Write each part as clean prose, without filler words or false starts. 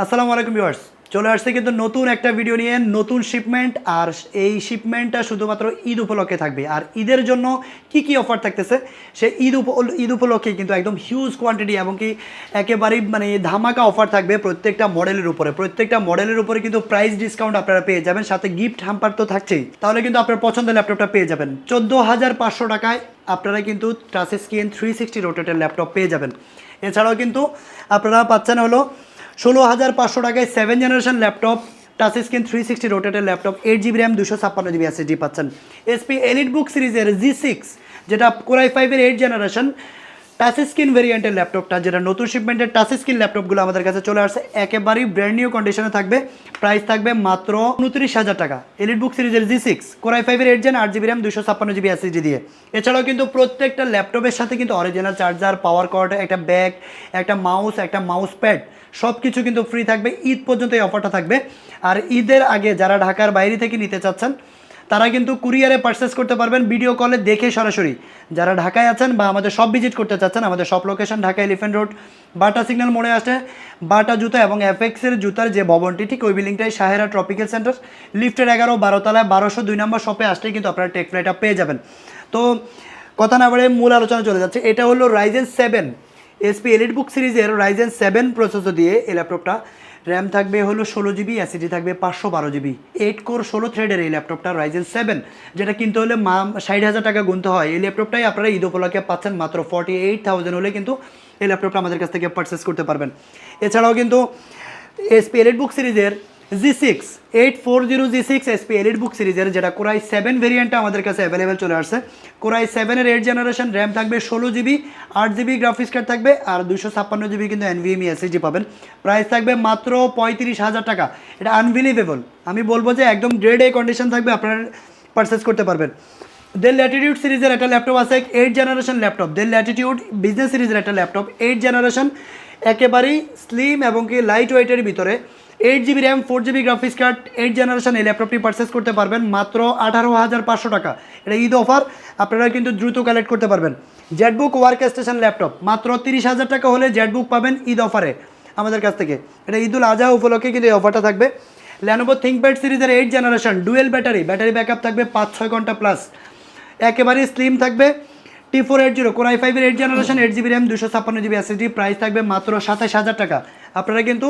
আসসালামু আলাইকুম ভিউয়ার্স, চলে আসছে কিন্তু নতুন একটা ভিডিও নিয়ে, নতুন শিপমেন্ট। আর এই শিপমেন্টটা শুধুমাত্র ঈদ উপলক্ষে থাকবে। আর ঈদের জন্য কি কি অফার থাকতেছে সে ঈদ উপলক্ষে কিন্তু একদম হিউজ কোয়ান্টিটি এবং কি একেবারেই মানে ধামাকা অফার থাকবে প্রত্যেকটা মডেলের উপরে কিন্তু প্রাইস ডিসকাউন্ট আপনারা পেয়ে যাবেন, সাথে গিফট হ্যাম্পার তো থাকছেই। তাহলে কিন্তু আপনার পছন্দের ল্যাপটপটা পেয়ে যাবেন 14,500 টাকায়। আপনারা কিন্তু টাচ স্ক্রিন 360 রোটেটের ল্যাপটপ পেয়ে যাবেন। এছাড়াও কিন্তু আপনারা পাচ্ছেন হলো 16,500 টাকায় 7 জেনারেশন ল্যাপটপ, টাচ স্ক্রিন 360 রোটেটের laptop, 8 GB RAM, 256 GB SSD পাচ্ছেন। এসপি এলিট বুক সিরিজের G6, যেটা কোরাই 5-এর 8 জেনারেশন টাচ স্ক্রিন ভেরিয়েন্টের ল্যাপটপটা, যেটা নতুন শিপমেন্টের টাচ স্ক্রিন ল্যাপটপগুলো আমাদের কাছে চলে আসছে, একেবারেই ব্র্যান্ড নিউ কন্ডিশনে থাকবে। প্রাইস থাকবে মাত্র 29,000 টাকা। এলিট বুক সিরিজের G6 কোরাই 5-এর 8 gen, 8 GB RAM, 256 GB SSD দিয়ে। এছাড়াও কিন্তু প্রত্যেকটা ল্যাপটপের সাথে কিন্তু অরিজিনাল চার্জার, পাওয়ার কর্ড, একটা ব্যাগ, একটা মাউস প্যাড সব কিছু কিন্তু ফ্রি থাকবে। ঈদ পর্যন্ত এই অফারটা থাকবে। আর ঈদের আগে যারা ঢাকার বাইরে থেকে নিতে চাচ্ছেন তারা কিন্তু কুরিয়ারে পারচেস করতে পারবেন, ভিডিও কলে দেখে সরাসরি। যারা ঢাকায় আছেন বা আমাদের শপ ভিজিট করতে চাচ্ছেন, আমাদের shop location Dhaka elephant road, বাটা সিগন্যাল মোড়ে আসে বাটা জুতা এবং এফএক্সের জুতার যে ভবনটি, ঠিক ওই বিল্ডিংটাই সাহেরা ট্রপিক্যাল সেন্টার, লিফটের 11-12 তলায় 1202 নম্বর শপে আসলেই কিন্তু আপনারা টেক ফ্লাইটটা পেয়ে যাবেন। তো কথা না বলে মূল আলোচনা চলে যাচ্ছে। এটা হলো রাইজেন 7 এসপি এলিট বুক সিরিজের রাইজেন 7 প্রসেসর দিয়ে এই ল্যাপটপটা। র্যাম থাকবে হলো 16 GB, SSD থাকবে 512 GB, 8 কোর 16 থ্রেডের এই ল্যাপটপটা রাইজেন 7, যেটা কিনতে হলে 60,000 টাকা গুনতে হয়। এই ল্যাপটপটাই আপনারা ঈদ উপলক্ষে পাচ্ছেন মাত্র 48,000 হলে কিন্তু এই ল্যাপটপটা আমাদের কাছ থেকে পারচেস করতে পারবেন। এছাড়াও কিন্তু এসপি এলিট বুক সিরিজের G6 840 G6 SP EliteBook সিরিজের, যেটা কোরাই 7 ভেরিয়েন্টটা আমাদের কাছে অ্যাভেলেবেল চলে আসছে। কোরাই 7-এর 8 জেনারেশন, র্যাম থাকবে 16 GB, 8 GB গ্রাফিক্স কার্ড থাকবে, আর 256 GB কিন্তু NVMe SSD পাবেন। প্রাইস থাকবে মাত্র 35,000 টাকা। এটা আনবিলিভেবল, আমি বলবো যে একদম গ্রেড এ কন্ডিশন থাকবে, আপনারা পারচেস করতে পারবেন। ডেল ল্যাটিটিউড সিরিজের একটা ল্যাপটপ আছে, 8 generation laptop, del Latitude business সিরিজের একটা ল্যাপটপ, 8 জেনারেশন, একেবারেই স্লিম এবং কি লাইট ওয়েটের ভিতরে, 8 GB RAM, 4 GB graphics card, 8 generation এই ল্যাপটপটি পারচেস করতে পারবেন মাত্র 18,500 টাকা। এটা ঈদ অফার, আপনারা কিন্তু দ্রুত কালেক্ট করতে পারবেন। জেটবুক ওয়ার্ক স্টেশন ল্যাপটপ মাত্র 30,000 টাকা হলে জেটবুক পাবেন ঈদ অফারে আমাদের কাছ থেকে। এটা ঈদুল আজহা উপলক্ষে কিন্তু এই অফারটা থাকবে। ল্যানোভো থিংকপ্যাড সিরিজের 8 জেনারেশন, ডুয়েল ব্যাটারি ব্যাকআপ থাকবে 5-6 ঘন্টা প্লাস, একেবারেই স্লিম থাকবে। T480 কোরাই 5-এর 8 generation, 8 GB RAM, 256 GB SSD, price থাকবে মাত্র 27,000 টাকা। আপনারা কিন্তু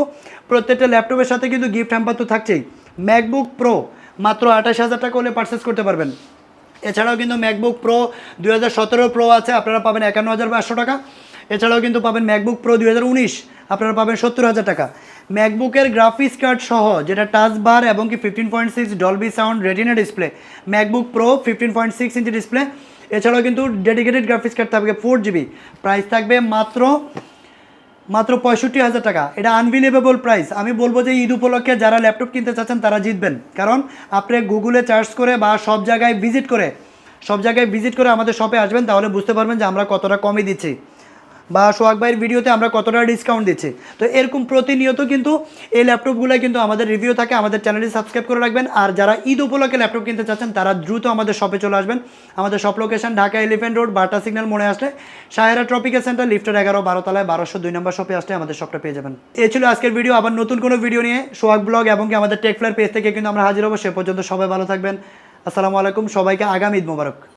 প্রত্যেকটা ল্যাপটপের সাথে কিন্তু গিফট হ্যাম্পার তো থাকছেই। ম্যাকবুক প্রো মাত্র 28,000 টাকা হলে পারচেস করতে পারবেন। এছাড়াও কিন্তু ম্যাকবুক প্রো 2017 প্রো আছে, আপনারা পাবেন 51,500 টাকা। এছাড়াও কিন্তু পাবেন ম্যাকবুক প্রো 2019, আপনারা পাবেন 70,000 টাকা। ম্যাকবুকের গ্রাফিক্স কার্ড সহ, যেটা টাচ বার এবং কি 15.6 Dolby sound retina display, MacBook pro 15.6 inch display. এছাড়াও কিন্তু ডেডিকেটেড গ্রাফিক্স কার্ড থাকবে 4 GB, প্রাইস থাকবে মাত্র 65,000 টাকা। এটা আনবিলিভেবল প্রাইস। আমি বলবো যে ঈদ উপলক্ষে যারা ল্যাপটপ কিনতে চাচ্ছেন তারা জিতবেন, কারণ আপনি গুগলে সার্চ করে বা সব জায়গায় ভিজিট করে আমাদের শপে আসবেন, তাহলে বুঝতে পারবেন যে আমরা কতটা কমে দিচ্ছি বা সোহাগ ভাইয়ের ভিডিওতে আমরা কতটা ডিসকাউন্ট দিচ্ছি। তো এরকম প্রতিনিয়ত কিন্তু এই ল্যাপটপগুলো কিন্তু আমাদের রিভিউ থাকে, আমাদের চ্যানেলটি সাবস্ক্রাইব করে রাখবেন। আর যারা ঈদ উপলক্ষে ল্যাপটপ কিনতে চাচ্ছেন তারা দ্রুত আমাদের শপে চলে আসবেন। আমাদের shop location Dhaka elephant road, বাটা সিগন্যাল মোড়ে আসলে সাহেরা ট্রপিক্যাল সেন্টার, লিফটের 11-12 তলায় 1202 নম্বর শপে আসলে আমাদের শপটা পেয়ে যাবেন। এই ছিল আজকের ভিডিও। আবার নতুন কোনো ভিডিও নিয়ে সোহাগ ব্লগ এবং কি আমাদের টেক ফ্লাইট পেজ থেকে কিন্তু আমরা হাজির হবো। সে পর্যন্ত সবাই ভালো থাকবেন। আসসালামু আলাইকুম, সবাইকে আগামী ঈদ মোবারক।